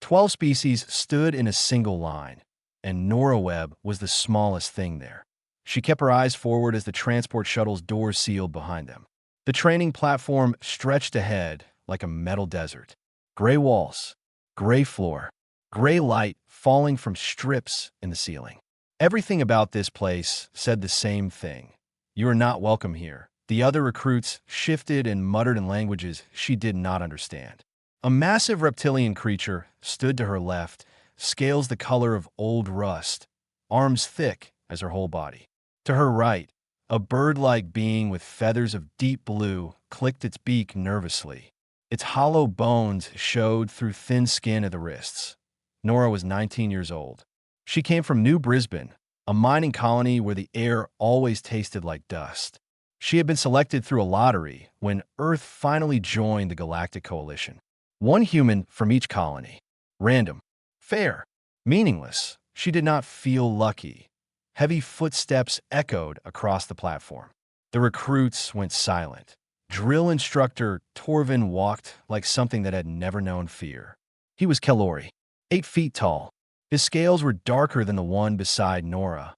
12 species stood in a single line, and Nora Webb was the smallest thing there. She kept her eyes forward as the transport shuttle's doors sealed behind them. The training platform stretched ahead like a metal desert. Gray walls, gray floor, gray light falling from strips in the ceiling. Everything about this place said the same thing. You are not welcome here. The other recruits shifted and muttered in languages she did not understand. A massive reptilian creature stood to her left, scales the color of old rust, arms thick as her whole body. To her right, a bird-like being with feathers of deep blue clicked its beak nervously. Its hollow bones showed through thin skin at the wrists. Nora was 19 years old. She came from New Brisbane, a mining colony where the air always tasted like dust. She had been selected through a lottery when Earth finally joined the Galactic Coalition. One human from each colony. Random. Fair. Meaningless. She did not feel lucky. Heavy footsteps echoed across the platform. The recruits went silent. Drill instructor Torvin walked like something that had never known fear. He was Kelori, 8 feet tall. His scales were darker than the one beside Nora,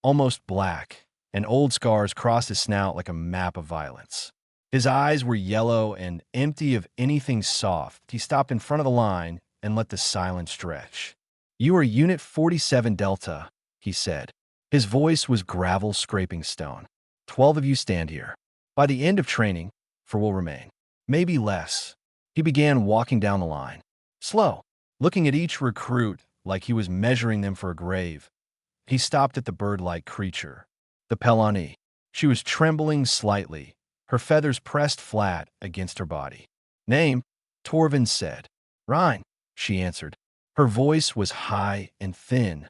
almost black, and old scars crossed his snout like a map of violence. His eyes were yellow and empty of anything soft. He stopped in front of the line and let the silence stretch. "You are Unit 47 Delta," he said. His voice was gravel scraping stone. 12 of you stand here. By the end of training, 4 will remain. Maybe less." He began walking down the line. Slow, looking at each recruit like he was measuring them for a grave. He stopped at the bird-like creature. The Pelani. She was trembling slightly, her feathers pressed flat against her body. "Name," Torvin said. "Rhine," she answered. Her voice was high and thin.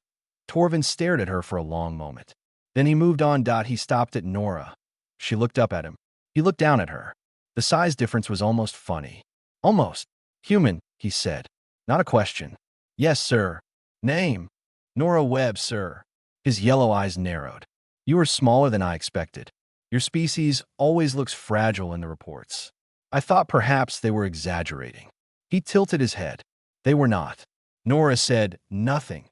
Torvin stared at her for a long moment. Then he moved on. He stopped at Nora. She looked up at him. He looked down at her. The size difference was almost funny. "Almost. Human," he said. "Not a question." "Yes, sir." "Name?" "Nora Webb, sir." His yellow eyes narrowed. "You are smaller than I expected. Your species always looks fragile in the reports. I thought perhaps they were exaggerating." He tilted his head. They were not. Nora said nothing.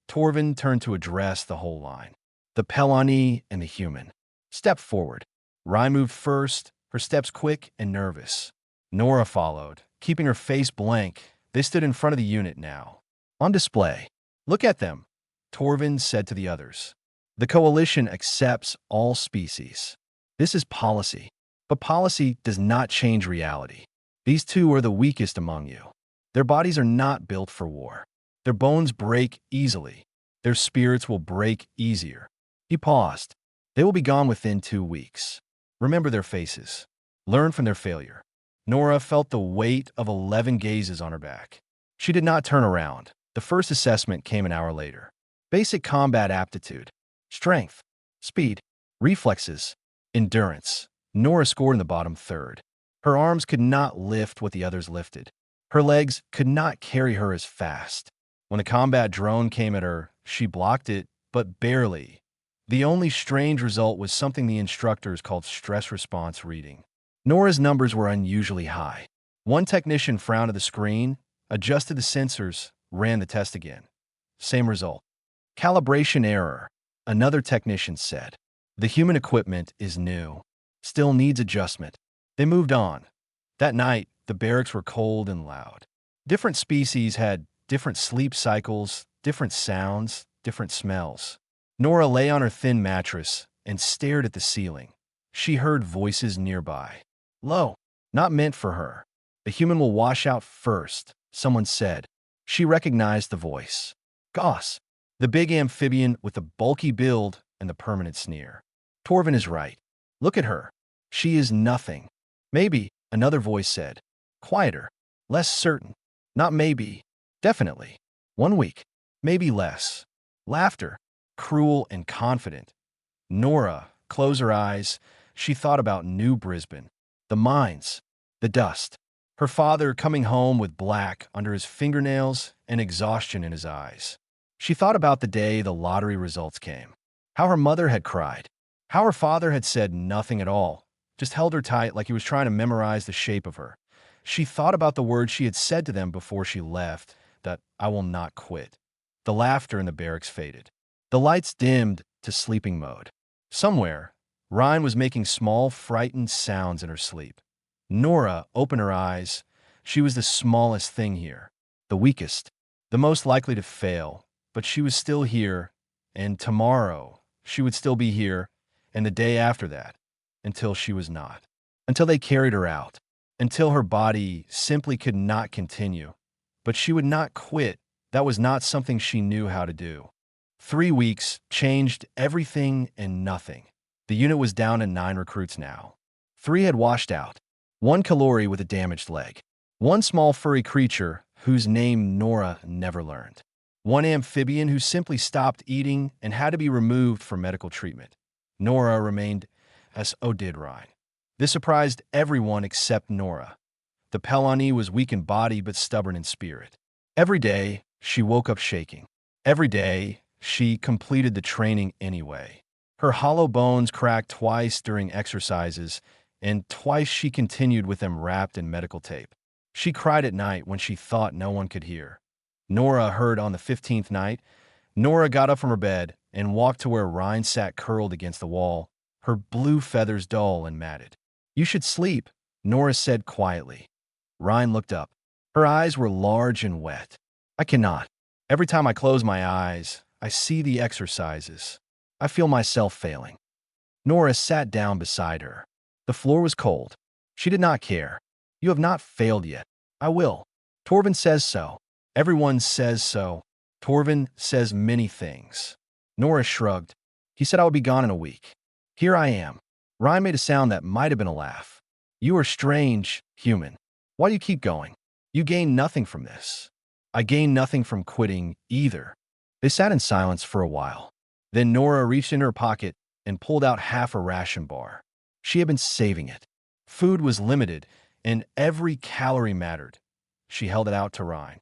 Torvin turned to address the whole line. The Pelani and the human. "Step forward." Rye moved first, her steps quick and nervous. Nora followed, keeping her face blank. They stood in front of the unit now. On display. "Look at them," Torvin said to the others. "The Coalition accepts all species. This is policy. But policy does not change reality. These 2 are the weakest among you. Their bodies are not built for war. Their bones break easily. Their spirits will break easier." He paused. "They will be gone within 2 weeks. Remember their faces. Learn from their failure." Nora felt the weight of 11 gazes on her back. She did not turn around. The first assessment came an hour later. Basic combat aptitude. Strength. Speed. Reflexes. Endurance. Nora scored in the bottom third. Her arms could not lift what the others lifted. Her legs could not carry her as fast. When the combat drone came at her, she blocked it, but barely. The only strange result was something the instructors called stress response reading. Nora's numbers were unusually high. One technician frowned at the screen, adjusted the sensors, ran the test again. Same result. "Calibration error," another technician said. "The human equipment is new. Still needs adjustment." They moved on. That night, the barracks were cold and loud. Different species had different sleep cycles, different sounds, different smells. Nora lay on her thin mattress and stared at the ceiling. She heard voices nearby. Low, not meant for her. "The human will wash out first," someone said. She recognized the voice. Goss, the big amphibian with the bulky build and the permanent sneer. "Torvin is right. Look at her. She is nothing." "Maybe," another voice said. Quieter, less certain. "Not maybe. Definitely. 1 week. Maybe less." Laughter, cruel and confident. Nora closed her eyes. She thought about New Brisbane, the mines, the dust. Her father coming home with black under his fingernails and exhaustion in his eyes. She thought about the day the lottery results came. How her mother had cried. How her father had said nothing at all, just held her tight like he was trying to memorize the shape of her. She thought about the words she had said to them before she left, that I will not quit. The laughter in the barracks faded. The lights dimmed to sleeping mode. Somewhere, Ryan was making small, frightened sounds in her sleep. Nora opened her eyes. She was the smallest thing here, the weakest, the most likely to fail, but she was still here, and tomorrow she would still be here, and the day after that, until she was not. Until they carried her out, until her body simply could not continue. But she would not quit. That was not something she knew how to do. 3 weeks changed everything and nothing. The unit was down to 9 recruits now. 3 had washed out. 1 Kalori with a damaged leg. 1 small furry creature whose name Nora never learned. 1 amphibian who simply stopped eating and had to be removed for medical treatment. Nora remained, as so did Ryan. This surprised everyone except Nora. The Pelani was weak in body but stubborn in spirit. Every day, she woke up shaking. Every day, she completed the training anyway. Her hollow bones cracked twice during exercises, and twice she continued with them wrapped in medical tape. She cried at night when she thought no one could hear. Nora heard on the 15th night. Nora got up from her bed and walked to where Ryan sat curled against the wall, her blue feathers dull and matted. "You should sleep," Nora said quietly. Ryan looked up. Her eyes were large and wet. "I cannot. Every time I close my eyes, I see the exercises. I feel myself failing." Nora sat down beside her. The floor was cold. She did not care. "You have not failed yet. I will. Torvin says so. Everyone says so. Torvin says many things." Nora shrugged. "He said I would be gone in a week. Here I am." Ryan made a sound that might have been a laugh. "You are strange, human. Why do you keep going? You gain nothing from this." "I gain nothing from quitting either." They sat in silence for a while. Then Nora reached in her pocket and pulled out half a ration bar. She had been saving it. Food was limited, and every calorie mattered. She held it out to Ryan.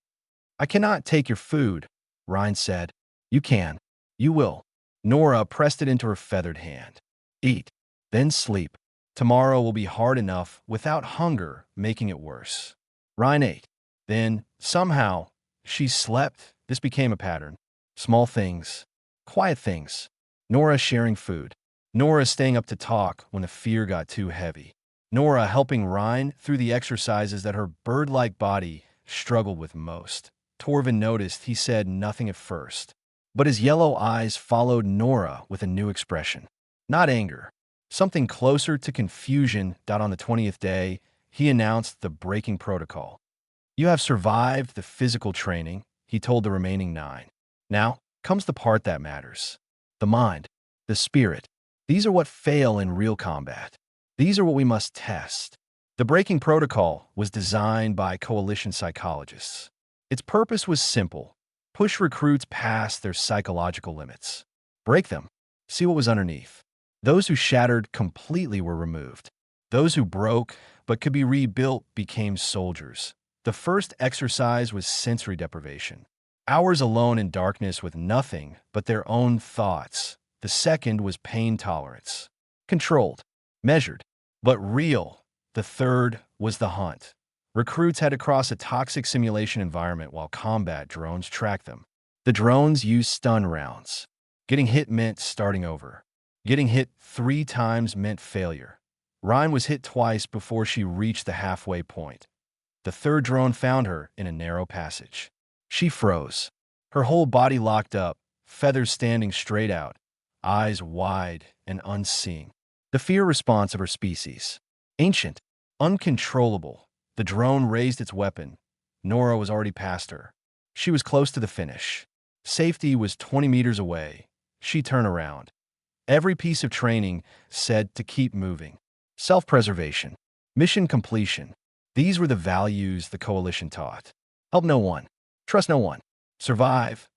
"I cannot take your food," Ryan said. "You can. You will." Nora pressed it into her feathered hand. "Eat, then sleep. Tomorrow will be hard enough without hunger making it worse." Ryan ate. Then, somehow, she slept. This became a pattern. Small things. Quiet things. Nora sharing food. Nora staying up to talk when the fear got too heavy. Nora helping Ryan through the exercises that her bird-like body struggled with most. Torvin noticed. He said nothing at first, but his yellow eyes followed Nora with a new expression. Not anger. Something closer to confusion. On the 20th day, he announced the breaking protocol. "You have survived the physical training," he told the remaining 9. "Now comes the part that matters. The mind, the spirit. These are what fail in real combat. These are what we must test." The breaking protocol was designed by coalition psychologists. Its purpose was simple: push recruits past their psychological limits. Break them. See what was underneath. Those who shattered completely were removed. Those who broke but could be rebuilt became soldiers. The first exercise was sensory deprivation. Hours alone in darkness with nothing but their own thoughts. The second was pain tolerance. Controlled, measured, but real. The third was the hunt. Recruits had to cross a toxic simulation environment while combat drones tracked them. The drones used stun rounds. Getting hit meant starting over. Getting hit 3 times meant failure. Ryan was hit twice before she reached the halfway point. The third drone found her in a narrow passage. She froze. Her whole body locked up, feathers standing straight out, eyes wide and unseeing. The fear response of her species. Ancient, uncontrollable. The drone raised its weapon. Nora was already past her. She was close to the finish. Safety was 20 meters away. She turned around. Every piece of training said to keep moving. Self-preservation. Mission completion. These were the values the coalition taught. Help no one. Trust no one. Survive.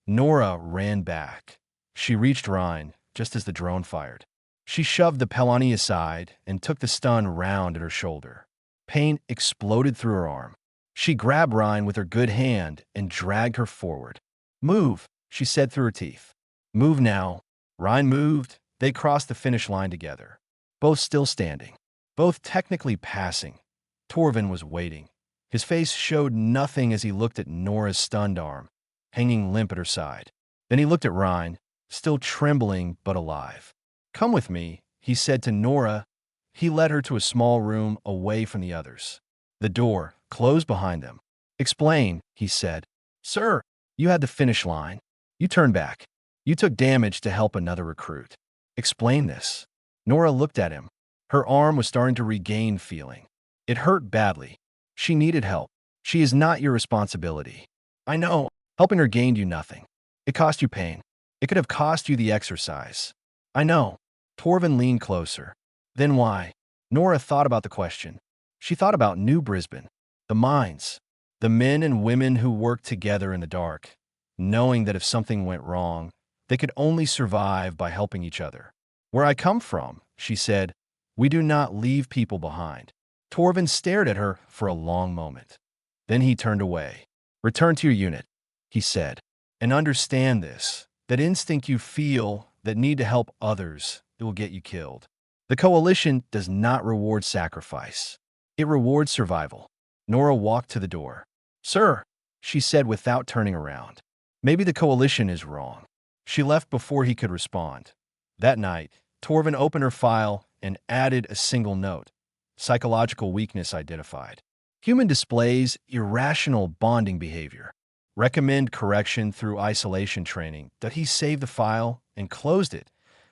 Nora ran back. She reached Ryan just as the drone fired. She shoved the Pelani aside and took the stun round at her shoulder. Pain exploded through her arm. She grabbed Ryan with her good hand and dragged her forward. "Move," she said through her teeth. "Move now." Ryan moved. They crossed the finish line together. Both still standing. Both technically passing. Torvin was waiting. His face showed nothing as he looked at Nora's stunned arm, hanging limp at her side. Then he looked at Ryan, still trembling but alive. "Come with me," he said to Nora. He led her to a small room away from the others. The door closed behind them. "Explain," he said. "Sir, you had the finish line. You turned back. You took damage to help another recruit. Explain this." Nora looked at him. Her arm was starting to regain feeling. It hurt badly. She needed help. "She is not your responsibility." "I know. Helping her gained you nothing. It cost you pain. It could have cost you the exercise." "I know." Torvin leaned closer. "Then why?" Nora thought about the question. She thought about New Brisbane, the mines, the men and women who worked together in the dark, knowing that if something went wrong, they could only survive by helping each other. "Where I come from," she said, "we do not leave people behind." Torvin stared at her for a long moment. Then he turned away. "Return to your unit," he said, "and understand this, that instinct you feel that need to help others, it will get you killed. The Coalition does not reward sacrifice. It rewards survival." Nora walked to the door. "Sir," she said without turning around, "maybe the Coalition is wrong." She left before he could respond. That night, Torvin opened her file and added a single note. Psychological weakness identified. Human displays irrational bonding behavior. Recommend correction through isolation training. That he saved the file and closed it,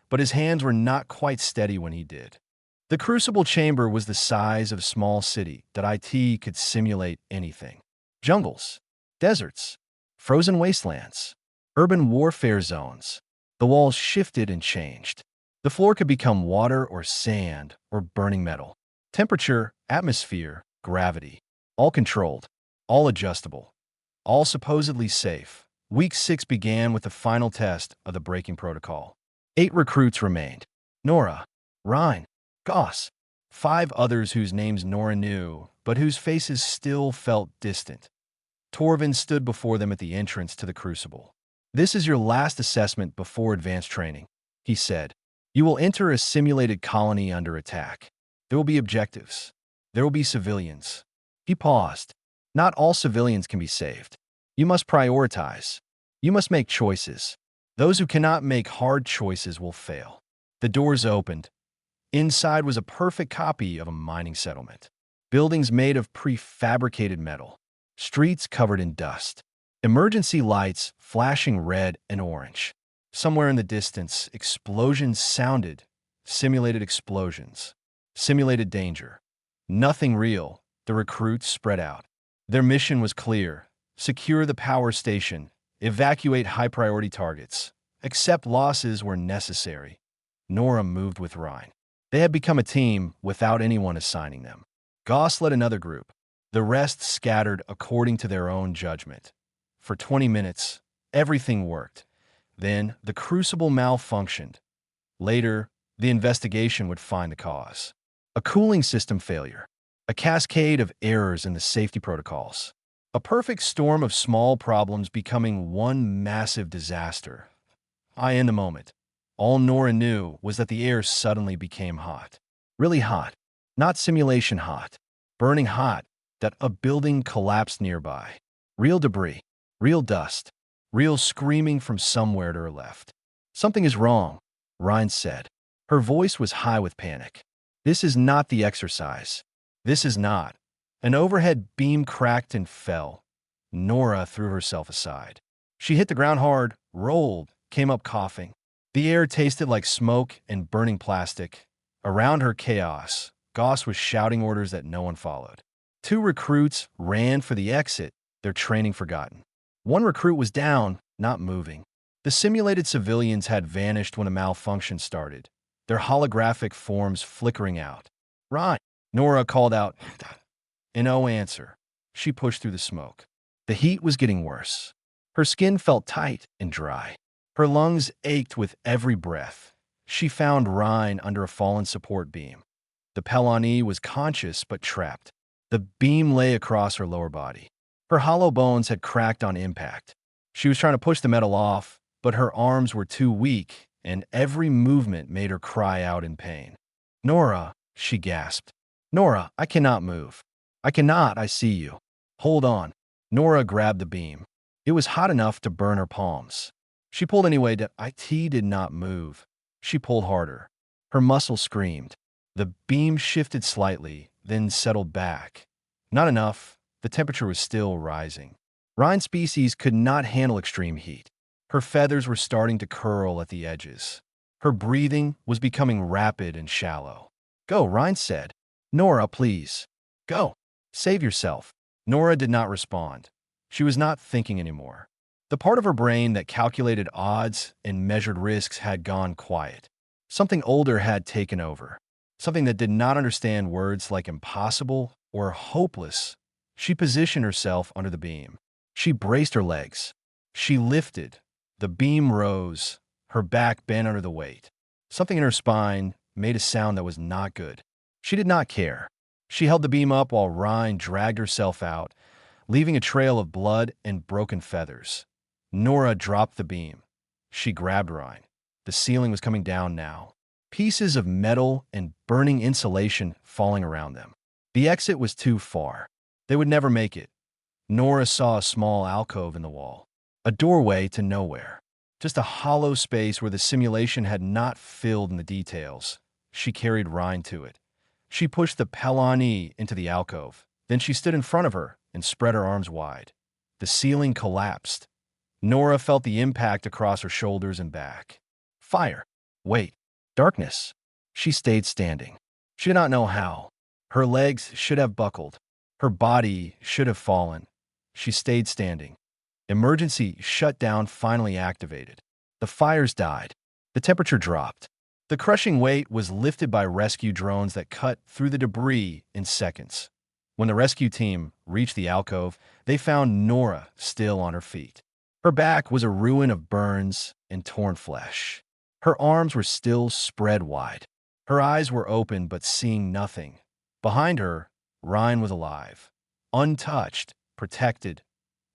but his hands were not quite steady when he did. The crucible chamber was the size of a small city that IT could simulate anything. Jungles, deserts, frozen wastelands, urban warfare zones. The walls shifted and changed. The floor could become water or sand or burning metal. Temperature, atmosphere, gravity. All controlled, all adjustable, all supposedly safe. Week 6 began with the final test of the breaking protocol. 8 recruits remained. Nora, Ryan, Goss, 5 others whose names Nora knew, but whose faces still felt distant. Torvin stood before them at the entrance to the crucible. "This is your last assessment before advanced training," he said. "You will enter a simulated colony under attack. There will be objectives. There will be civilians." He paused. "Not all civilians can be saved. You must prioritize. You must make choices. Those who cannot make hard choices will fail." The doors opened. Inside was a perfect copy of a mining settlement. Buildings made of prefabricated metal. Streets covered in dust. Emergency lights flashing red and orange. Somewhere in the distance, explosions sounded. Simulated explosions. Simulated danger. Nothing real. The recruits spread out. Their mission was clear. Secure the power station. Evacuate high-priority targets. Accept losses where necessary. Nora moved with Ryan. They had become a team without anyone assigning them. Goss led another group. The rest scattered according to their own judgment. For 20 minutes, everything worked. Then the crucible malfunctioned. Later, the investigation would find the cause. A cooling system failure. A cascade of errors in the safety protocols. A perfect storm of small problems becoming one massive disaster. In the moment, all Nora knew was that the air suddenly became hot. Really hot. Not simulation hot. Burning hot, that a building collapsed nearby. Real debris. Real dust. Real screaming from somewhere to her left. "Something is wrong," Ryan said. Her voice was high with panic. "This is not the exercise. This is not." An overhead beam cracked and fell. Nora threw herself aside. She hit the ground hard, rolled, came up coughing. The air tasted like smoke and burning plastic. Around her chaos, Goss was shouting orders that no one followed. 2 recruits ran for the exit, their training forgotten. 1 recruit was down, not moving. The simulated civilians had vanished when a malfunction started, their holographic forms flickering out. "Ryan," Nora called out. No answer. She pushed through the smoke. The heat was getting worse. Her skin felt tight and dry. Her lungs ached with every breath. She found Ryan under a fallen support beam. The Pelani was conscious but trapped. The beam lay across her lower body. Her hollow bones had cracked on impact. She was trying to push the metal off, but her arms were too weak, and every movement made her cry out in pain. "Nora," she gasped. "Nora, I cannot move. I cannot, I see you." Hold on. Nora grabbed the beam. It was hot enough to burn her palms. She pulled anyway. It did not move. She pulled harder. Her muscles screamed. The beam shifted slightly, then settled back. Not enough. The temperature was still rising. Rhine's species could not handle extreme heat. Her feathers were starting to curl at the edges. Her breathing was becoming rapid and shallow. Go, Rhine said. Nora, please. Go. Save yourself. Nora did not respond. She was not thinking anymore. The part of her brain that calculated odds and measured risks had gone quiet. Something older had taken over. Something that did not understand words like impossible or hopeless. She positioned herself under the beam. She braced her legs. She lifted. The beam rose. Her back bent under the weight. Something in her spine made a sound that was not good. She did not care. She held the beam up while Rhine dragged herself out, leaving a trail of blood and broken feathers. Nora dropped the beam. She grabbed Rhine. The ceiling was coming down now. Pieces of metal and burning insulation falling around them. The exit was too far. They would never make it. Nora saw a small alcove in the wall. A doorway to nowhere. Just a hollow space where the simulation had not filled in the details. She carried Rhine to it. She pushed the Pelani into the alcove. Then she stood in front of her and spread her arms wide. The ceiling collapsed. Nora felt the impact across her shoulders and back. Fire. Wait. Darkness. She stayed standing. She did not know how. Her legs should have buckled. Her body should have fallen. She stayed standing. Emergency shutdown finally activated. The fires died. The temperature dropped. The crushing weight was lifted by rescue drones that cut through the debris in seconds. When the rescue team reached the alcove, they found Nora still on her feet. Her back was a ruin of burns and torn flesh. Her arms were still spread wide. Her eyes were open but seeing nothing. Behind her, Rhine was alive. Untouched, protected.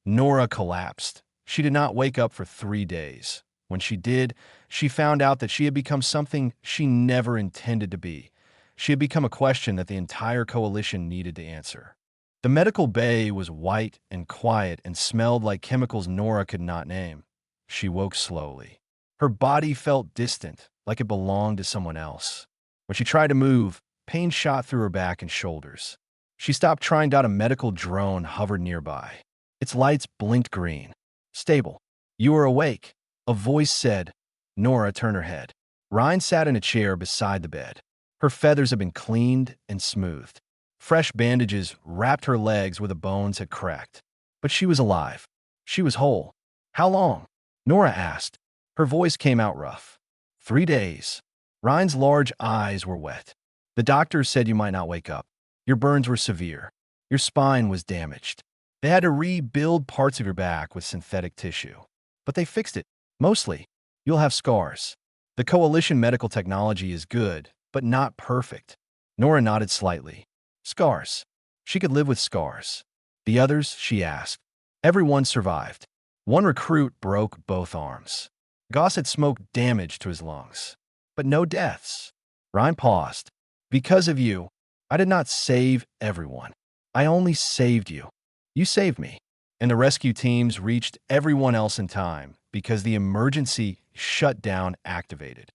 Nora collapsed. She did not wake up for 3 days. When she did, she found out that she had become something she never intended to be. She had become a question that the entire coalition needed to answer. The medical bay was white and quiet and smelled like chemicals Nora could not name. She woke slowly. Her body felt distant, like it belonged to someone else. When she tried to move, pain shot through her back and shoulders. She stopped trying. A medical drone hovered nearby. Its lights blinked green. Stable. You are awake, a voice said. Nora turned her head. Rhine sat in a chair beside the bed. Her feathers had been cleaned and smoothed. Fresh bandages wrapped her legs where the bones had cracked. But she was alive. She was whole. How long? Nora asked. Her voice came out rough. 3 days. Rhine's large eyes were wet. The doctors said you might not wake up. Your burns were severe. Your spine was damaged. They had to rebuild parts of your back with synthetic tissue. But they fixed it. Mostly. You'll have scars. The coalition medical technology is good, but not perfect. Nora nodded slightly. Scars. She could live with scars. The others, she asked. Everyone survived. One recruit broke both arms. Goss had smoke damage to his lungs. But no deaths. Rhine paused. Because of you, I did not save everyone. I only saved you. You saved me. And the rescue teams reached everyone else in time because the emergency shutdown activated.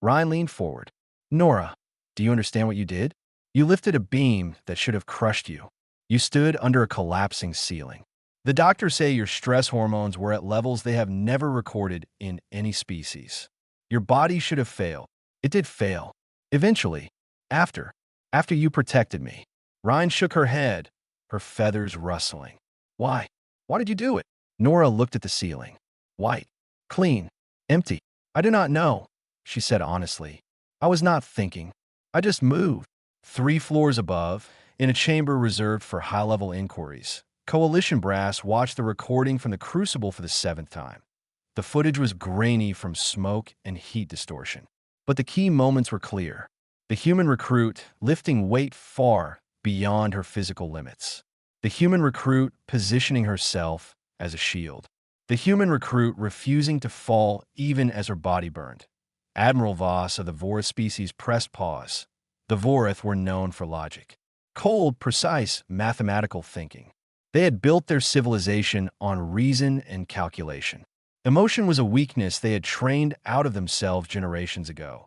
Rhine leaned forward. Nora, do you understand what you did? You lifted a beam that should have crushed you. You stood under a collapsing ceiling. The doctors say your stress hormones were at levels they have never recorded in any species. Your body should have failed. It did fail. Eventually. After you protected me. Rhine shook her head, her feathers rustling. Why? Why did you do it? Nora looked at the ceiling. White. Clean. Empty. I do not know, she said honestly. I was not thinking. I just moved. 3 floors above, in a chamber reserved for high-level inquiries, Coalition brass watched the recording from the Crucible for the 7th time. The footage was grainy from smoke and heat distortion. But the key moments were clear. The human recruit lifting weight far beyond her physical limits. The human recruit positioning herself as a shield. The human recruit refusing to fall even as her body burned. Admiral Voss of the Vorith species pressed pause. The Vorith were known for logic. Cold, precise, mathematical thinking. They had built their civilization on reason and calculation. Emotion was a weakness they had trained out of themselves generations ago.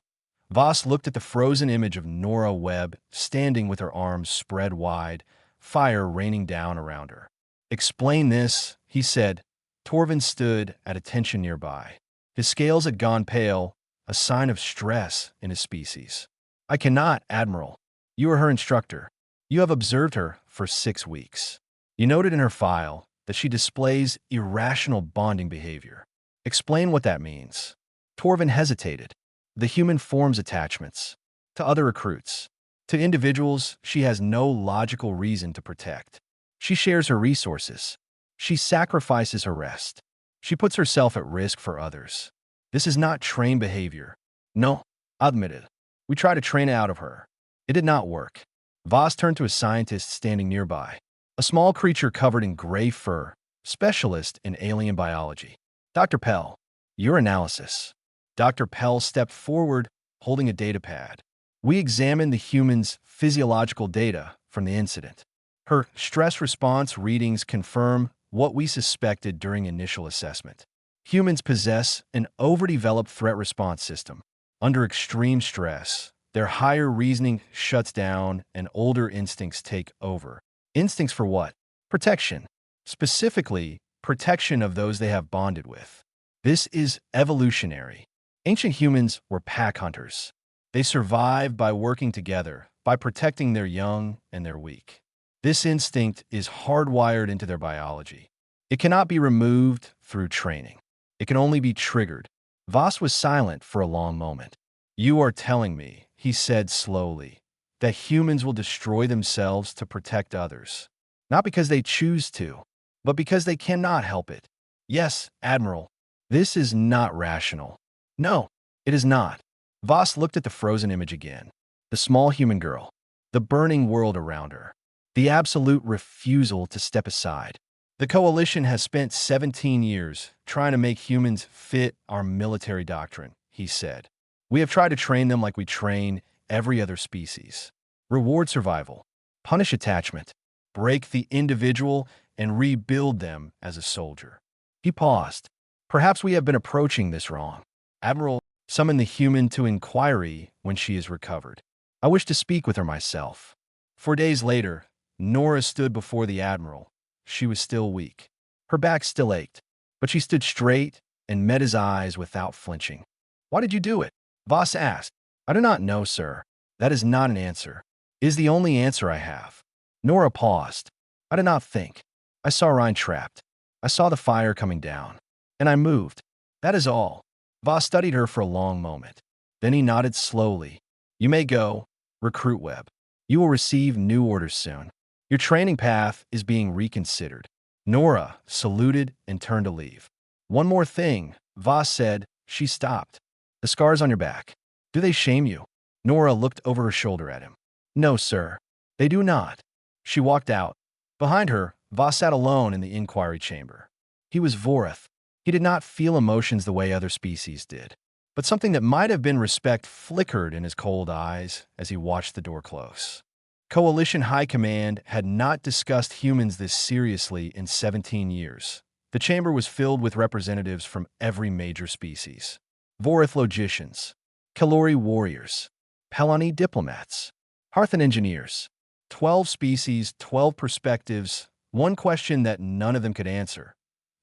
Voss looked at the frozen image of Nora Webb standing with her arms spread wide, fire raining down around her. "Explain this," he said. Torvin stood at attention nearby. His scales had gone pale, a sign of stress in his species. "I cannot, Admiral. You are her instructor. You have observed her for 6 weeks. You noted in her file that she displays irrational bonding behavior. Explain what that means." Torvin hesitated. "The human forms attachments to other recruits. To individuals she has no logical reason to protect. She shares her resources. She sacrifices her rest. She puts herself at risk for others. This is not trained behavior. No, I admit it. We tried to train it out of her. It did not work." Voss turned to a scientist standing nearby, a small creature covered in gray fur, specialist in alien biology. "Dr. Pell, your analysis." Dr. Pell stepped forward, holding a datapad. "We examined the human's physiological data from the incident. Her stress response readings confirm what we suspected during initial assessment. Humans possess an overdeveloped threat response system. Under extreme stress, their higher reasoning shuts down and older instincts take over. Instincts for what? Protection. Specifically, protection of those they have bonded with. This is evolutionary. Ancient humans were pack hunters. They survived by working together, by protecting their young and their weak. This instinct is hardwired into their biology. It cannot be removed through training. It can only be triggered." Voss was silent for a long moment. "You are telling me," he said slowly, "that humans will destroy themselves to protect others. Not because they choose to, but because they cannot help it." "Yes, Admiral. This is not rational." "No, it is not." Voss looked at the frozen image again. The small human girl. The burning world around her. The absolute refusal to step aside. "The Coalition has spent 17 years trying to make humans fit our military doctrine," he said. "We have tried to train them like we train every other species. Reward survival, punish attachment, break the individual, and rebuild them as a soldier." He paused. "Perhaps we have been approaching this wrong. Admiral, summon the human to inquiry when she is recovered. I wish to speak with her myself." 4 days later, Nora stood before the Admiral. She was still weak. Her back still ached, but she stood straight and met his eyes without flinching. "Why did you do it?" Voss asked. "I do not know, sir. That is not an answer. It is the only answer I have." Nora paused. "I did not think. I saw Ryan trapped. I saw the fire coming down, and I moved. That is all." Voss studied her for a long moment. Then he nodded slowly. "You may go, Recruit Webb. You will receive new orders soon. Your training path is being reconsidered." Nora saluted and turned to leave. "One more thing," Voss said. She stopped. "The scars on your back. Do they shame you?" Nora looked over her shoulder at him. "No, sir. They do not." She walked out. Behind her, Voss sat alone in the inquiry chamber. He was Vorith. He did not feel emotions the way other species did. But something that might have been respect flickered in his cold eyes as he watched the door close. Coalition High Command had not discussed humans this seriously in 17 years. The chamber was filled with representatives from every major species. Vorith logicians, Kalori warriors, Pelani diplomats, Harthan engineers. 12 species, 12 perspectives, one question that none of them could answer.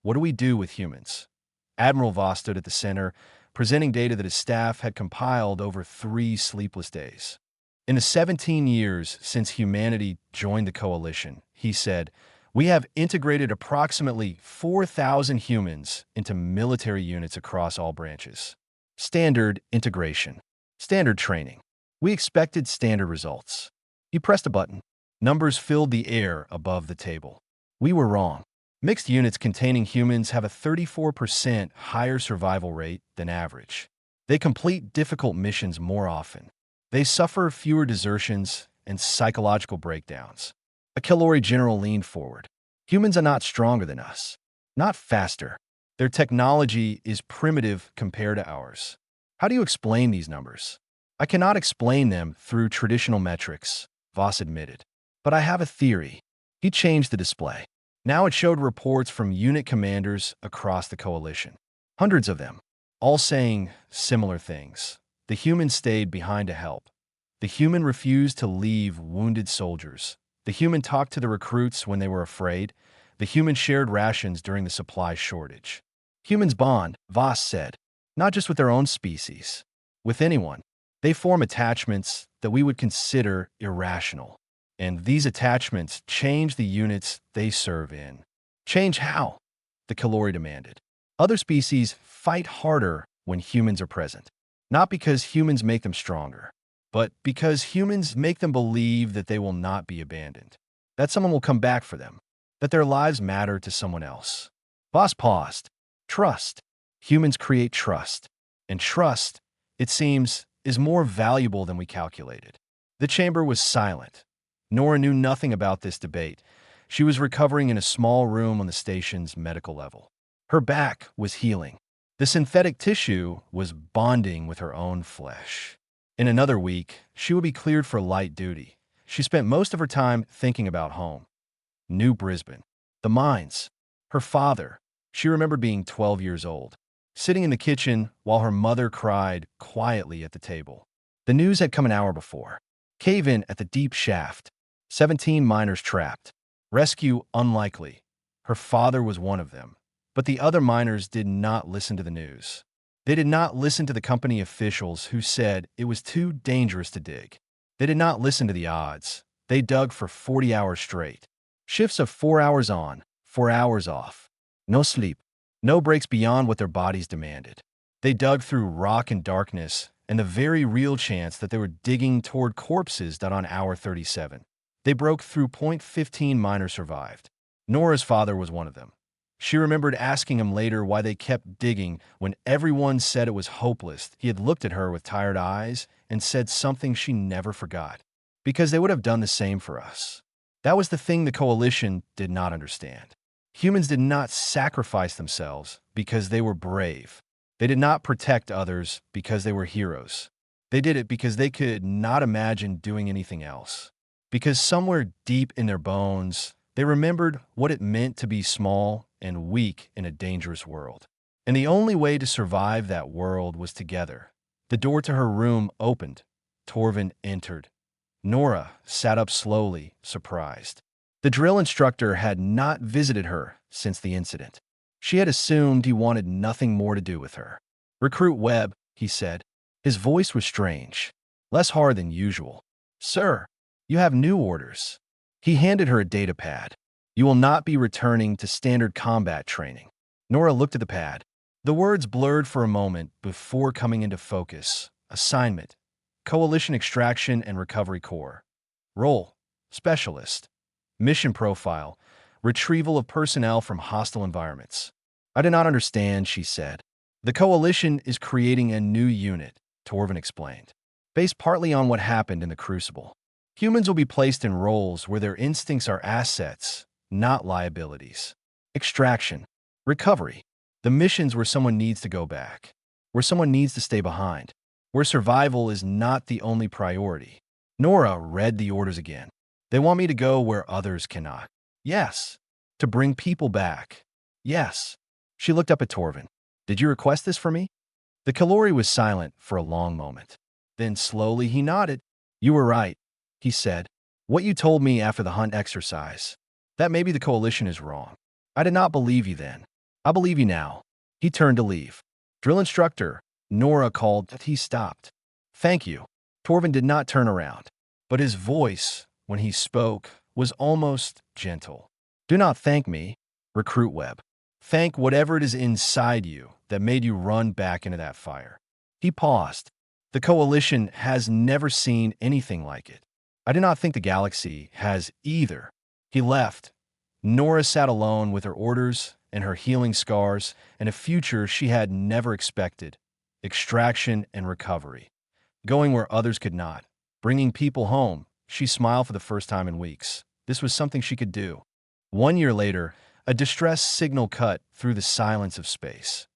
What do we do with humans? Admiral Voss stood at the center, presenting data that his staff had compiled over 3 sleepless days. "In the 17 years since humanity joined the Coalition," he said, "we have integrated approximately 4,000 humans into military units across all branches. Standard integration. Standard training. We expected standard results." He pressed a button. Numbers filled the air above the table. "We were wrong. Mixed units containing humans have a 34% higher survival rate than average. They complete difficult missions more often. They suffer fewer desertions and psychological breakdowns." A Kalori general leaned forward. "Humans are not stronger than us. Not faster. Their technology is primitive compared to ours." "How do you explain these numbers?" "I cannot explain them through traditional metrics," Voss admitted. "But I have a theory." He changed the display. Now it showed reports from unit commanders across the coalition. Hundreds of them, all saying similar things. The human stayed behind to help. The human refused to leave wounded soldiers. The human talked to the recruits when they were afraid. The human shared rations during the supply shortage. Humans bond, Voss said, not just with their own species. With anyone. They form attachments that we would consider irrational. And these attachments change the units they serve in. Change how? The Kalori demanded. Other species fight harder when humans are present. Not because humans make them stronger, but because humans make them believe that they will not be abandoned, that someone will come back for them, that their lives matter to someone else. Voss paused. Trust. Humans create trust. And trust, it seems, is more valuable than we calculated. The chamber was silent. Nora knew nothing about this debate. She was recovering in a small room on the station's medical level. Her back was healing. The synthetic tissue was bonding with her own flesh. In another week, she would be cleared for light duty. She spent most of her time thinking about home. New Brisbane. The mines. Her father. She remembered being 12 years old, sitting in the kitchen while her mother cried quietly at the table. The news had come an hour before. Cave-in at the deep shaft. 17 miners trapped. Rescue unlikely. Her father was one of them. But the other miners did not listen to the news. They did not listen to the company officials who said it was too dangerous to dig. They did not listen to the odds. They dug for 40 hours straight. Shifts of 4 hours on, 4 hours off. No sleep. No breaks beyond what their bodies demanded. They dug through rock and darkness and the very real chance that they were digging toward corpses that on hour 37. They broke through. 15 miners survived. Nora's father was one of them. She remembered asking him later why they kept digging when everyone said it was hopeless. He had looked at her with tired eyes and said something she never forgot. Because they would have done the same for us. That was the thing the coalition did not understand. Humans did not sacrifice themselves because they were brave. They did not protect others because they were heroes. They did it because they could not imagine doing anything else. Because somewhere deep in their bones, they remembered what it meant to be small and weak in a dangerous world. And the only way to survive that world was together. The door to her room opened. Torvin entered. Nora sat up slowly, surprised. The drill instructor had not visited her since the incident. She had assumed he wanted nothing more to do with her. "Recruit Webb," he said. His voice was strange, less hard than usual. "Sir, you have new orders." He handed her a data pad. "You will not be returning to standard combat training." Nora looked at the pad. The words blurred for a moment before coming into focus. Assignment: Coalition Extraction and Recovery Corps. Role: Specialist. Mission profile: Retrieval of personnel from hostile environments. "I do not understand," she said. "The Coalition is creating a new unit," Torvin explained, "based partly on what happened in the Crucible. Humans will be placed in roles where their instincts are assets, not liabilities. Extraction. Recovery. The missions where someone needs to go back, where someone needs to stay behind, where survival is not the only priority." Nora read the orders again. "They want me to go where others cannot." "Yes." "To bring people back." "Yes." She looked up at Torvin. "Did you request this for me?" The Kalori was silent for a long moment. Then slowly he nodded. "You were right," he said. "What you told me after the hunt exercise. That maybe the Coalition is wrong. I did not believe you then. I believe you now." He turned to leave. "Drill instructor," Nora called. He stopped. "Thank you." Torvin did not turn around, but his voice, when he spoke, was almost gentle. "Do not thank me, Recruit Webb. Thank whatever it is inside you that made you run back into that fire." He paused. "The Coalition has never seen anything like it. I do not think the galaxy has either." He left. Nora sat alone with her orders and her healing scars and a future she had never expected. Extraction and recovery. Going where others could not. Bringing people home. She smiled for the first time in weeks. This was something she could do. 1 year later, a distress signal cut through the silence of space.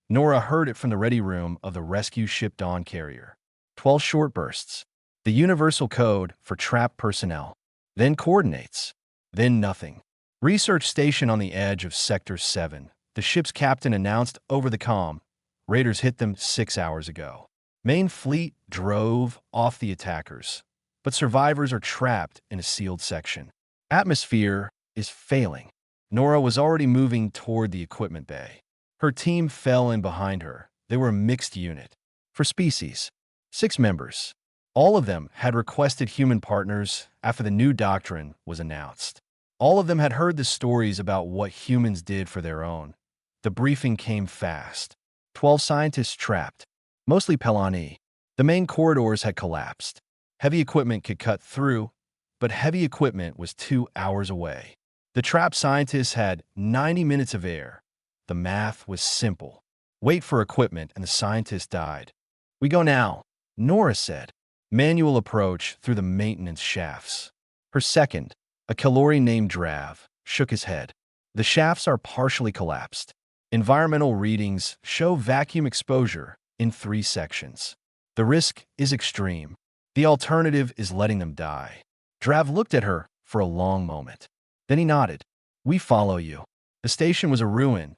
Nora heard it from the ready room of the rescue ship Dawn carrier. 12 short bursts. The universal code for trapped personnel. Then coordinates. Then nothing. Research station on the edge of Sector 7. The ship's captain announced over the comm. Raiders hit them 6 hours ago. Main fleet drove off the attackers, but survivors are trapped in a sealed section. Atmosphere is failing. Nora was already moving toward the equipment bay. Her team fell in behind her. They were a mixed unit. For species, 6 members. All of them had requested human partners after the new doctrine was announced. All of them had heard the stories about what humans did for their own. The briefing came fast. 12 scientists trapped, mostly Pelani. The main corridors had collapsed. Heavy equipment could cut through, but heavy equipment was 2 hours away. The trapped scientists had 90 minutes of air. The math was simple. Wait for equipment, and the scientists died. We go now, Nora said. Manual approach through the maintenance shafts. Her second, a Kalori named Drav, shook his head. The shafts are partially collapsed. Environmental readings show vacuum exposure in 3 sections. The risk is extreme. The alternative is letting them die. Drav looked at her for a long moment. Then he nodded. We follow you. The station was a ruin.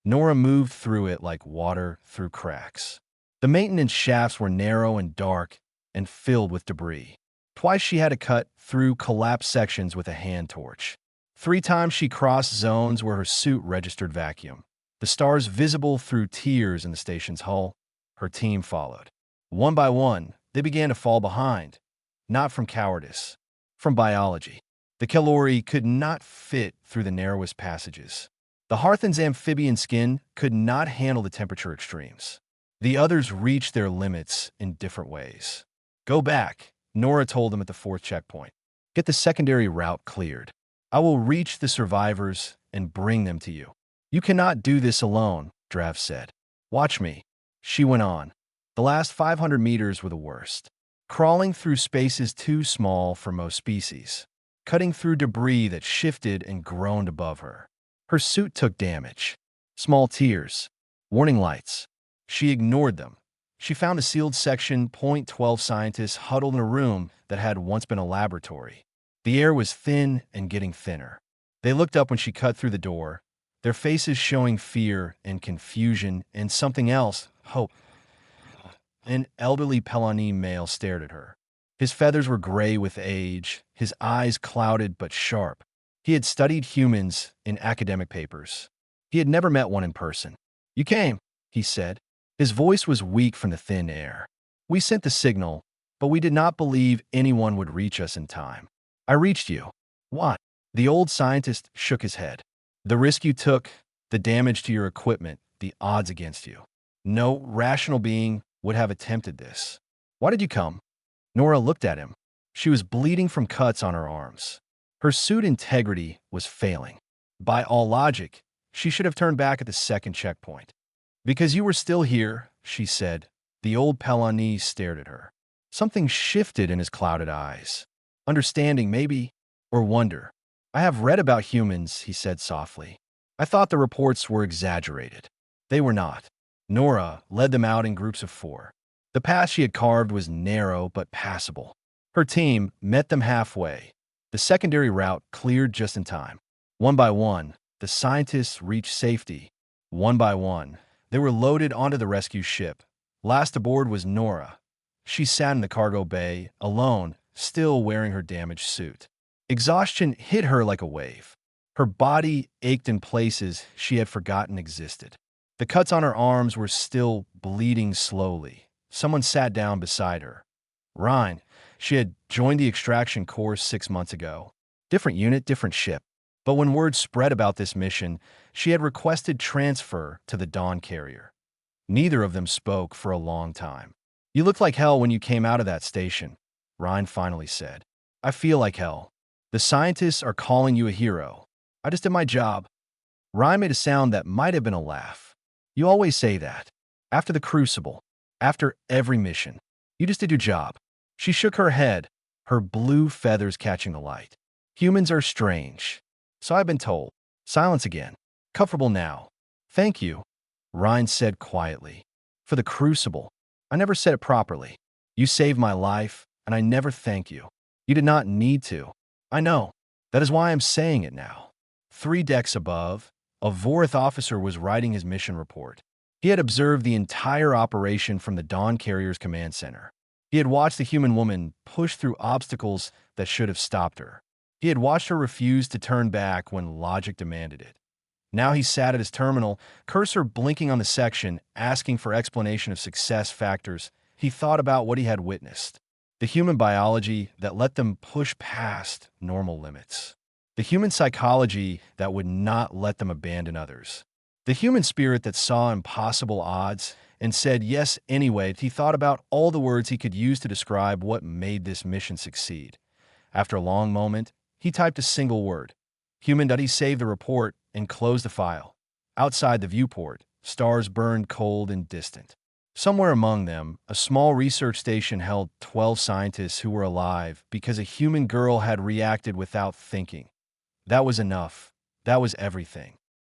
Nora moved through it like water through cracks. The maintenance shafts were narrow and dark and filled with debris. Twice she had to cut through collapsed sections with a hand torch. 3 times she crossed zones where her suit registered vacuum. The stars visible through tears in the station's hull. Her team followed. One by one, they began to fall behind. Not from cowardice, from biology. The Kalori could not fit through the narrowest passages. The Harthan's amphibian skin could not handle the temperature extremes. The others reached their limits in different ways. Go back, Nora told them at the 4th checkpoint. Get the secondary route cleared. I will reach the survivors and bring them to you. You cannot do this alone, Drav said. Watch me. She went on. The last 500 meters were the worst. Crawling through spaces too small for most species. Cutting through debris that shifted and groaned above her. Her suit took damage. Small tears. Warning lights. She ignored them. She found a sealed section. 12 scientists huddled in a room that had once been a laboratory. The air was thin and getting thinner. They looked up when she cut through the door, their faces showing fear and confusion and something else, hope. An elderly Pelani male stared at her. His feathers were gray with age, his eyes clouded but sharp. He had studied humans in academic papers. He had never met one in person. You came, he said. His voice was weak from the thin air. We sent the signal, but we did not believe anyone would reach us in time. I reached you. Why? The old scientist shook his head. The risk you took, the damage to your equipment, the odds against you. No rational being would have attempted this. Why did you come? Nora looked at him. She was bleeding from cuts on her arms. Her suit integrity was failing. By all logic, she should have turned back at the 2nd checkpoint. Because you were still here, she said. The old Pelani stared at her. Something shifted in his clouded eyes. Understanding, maybe, or wonder. I have read about humans, he said softly. I thought the reports were exaggerated. They were not. Nora led them out in groups of 4. The path she had carved was narrow but passable. Her team met them halfway. The secondary route cleared just in time. One by one, the scientists reached safety. One by one, they were loaded onto the rescue ship. Last aboard was Nora. She sat in the cargo bay, alone, still wearing her damaged suit. Exhaustion hit her like a wave. Her body ached in places she had forgotten existed. The cuts on her arms were still bleeding slowly. Someone sat down beside her. Ryan. She had joined the extraction course 6 months ago. Different unit, different ship. But when word spread about this mission, she had requested transfer to the Dawn carrier. Neither of them spoke for a long time. You looked like hell when you came out of that station, Ryan finally said. I feel like hell. The scientists are calling you a hero. I just did my job. Ryan made a sound that might have been a laugh. You always say that. After the Crucible. After every mission. You just did your job. She shook her head, her blue feathers catching the light. Humans are strange. So I've been told. Silence again. Comfortable now. Thank you, Ryan said quietly. For the Crucible. I never said it properly. You saved my life, and I never thank you. You did not need to. I know. That is why I'm saying it now. 3 decks above, a Vorith officer was writing his mission report. He had observed the entire operation from the Dawn Carrier's command center. He had watched the human woman push through obstacles that should have stopped her. He had watched her refuse to turn back when logic demanded it. Now he sat at his terminal, cursor blinking on the section, asking for explanation of success factors. He thought about what he had witnessed. The human biology that let them push past normal limits. The human psychology that would not let them abandon others. The human spirit that saw impossible odds and said yes anyway. He thought about all the words he could use to describe what made this mission succeed. After a long moment, he typed a single word. Human. He saved the report and closed the file. Outside the viewport, stars burned cold and distant. Somewhere among them, a small research station held 12 scientists who were alive because a human girl had reacted without thinking. That was enough. That was everything.